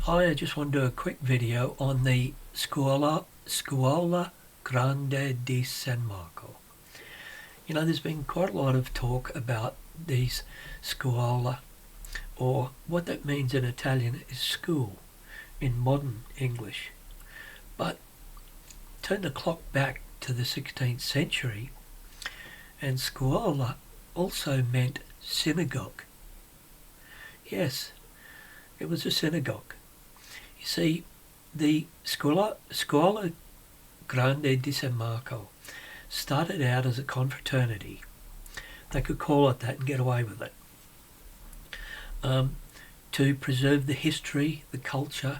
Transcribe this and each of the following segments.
Hi, I just want to do a quick video on the Scuola Grande di San Marco. You know, there's been quite a lot of talk about these scuola, or what that means in Italian is school in modern English. But turn the clock back to the 16th century, and scuola also meant synagogue. Yes, it was a synagogue. You see, the Scuola Grande di San Marco started out as a confraternity. They could call it that and get away with it. To preserve the history, the culture,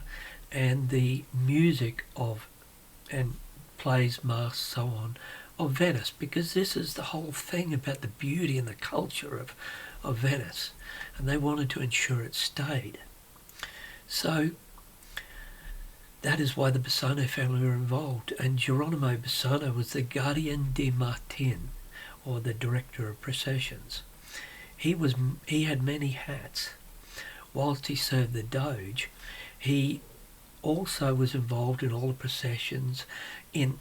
and the music of, and plays, masks, so on, of Venice, because this is the whole thing about the beauty and the culture of Venice, and they wanted to ensure it stayed. So that is why the Bassano family were involved, and Geronimo Bassano was the Guardian di Martin, or the director of processions. He had many hats. Whilst he served the Doge, he also was involved in all the processions.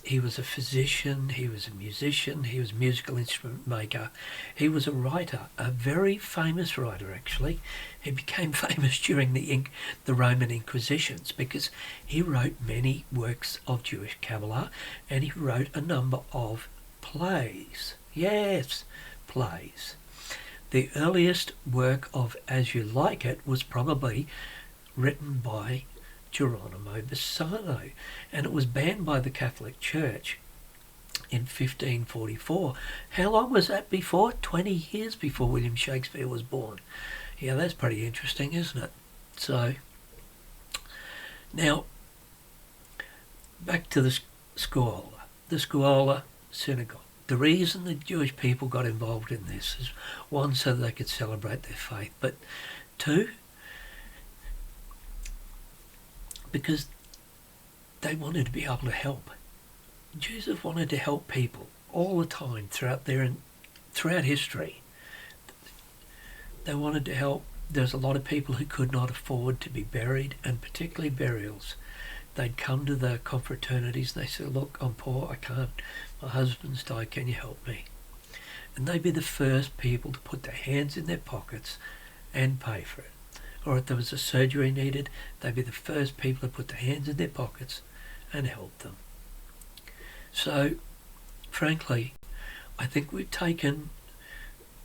He was a physician, he was a musician, he was a musical instrument maker, he was a writer, a very famous writer actually. He became famous during the Roman Inquisitions because he wrote many works of Jewish Kabbalah, and he wrote a number of plays. Yes, plays. The earliest work of As You Like It was probably written by Geronimo Bassano, and it was banned by the Catholic Church in 1544. How long was that before? 20 years before William Shakespeare was born. Yeah, that's pretty interesting, isn't it? So, now, back to the Scuola Synagogue. The reason the Jewish people got involved in this is, one, so they could celebrate their faith, but two, because they wanted to be able to help. Jews have wanted to help people all the time throughout history. They wanted to help. There's a lot of people who could not afford to be buried, and particularly burials. They'd come to the confraternities and they said, "Look, I'm poor, I can't, my husband's died, can you help me?" And they'd be the first people to put their hands in their pockets and pay for it. Or if there was a surgery needed, they'd be the first people to put their hands in their pockets and help them. So, frankly, I think we've taken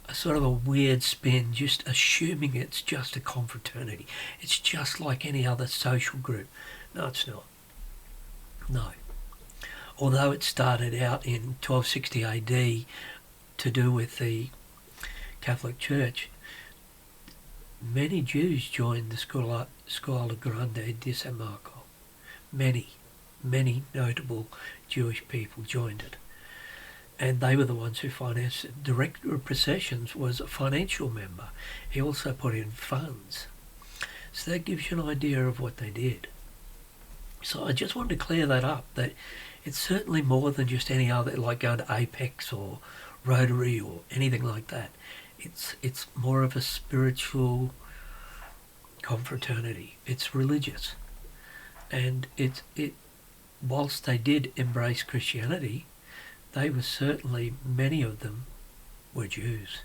a sort of a weird spin, just assuming it's just a confraternity. It's just like any other social group. No, it's not. No. Although it started out in 1260 AD to do with the Catholic Church, many Jews joined the Scuola Grande di San Marco. Many notable Jewish people joined it. And they were the ones who financed it. The director of processions was a financial member. He also put in funds. So that gives you an idea of what they did. So I just wanted to clear that up, that it's certainly more than just any other, like going to Apex or Rotary or anything like that. It's more of a spiritual confraternity. It's religious. And whilst they did embrace Christianity, they were certainly, many of them were Jews.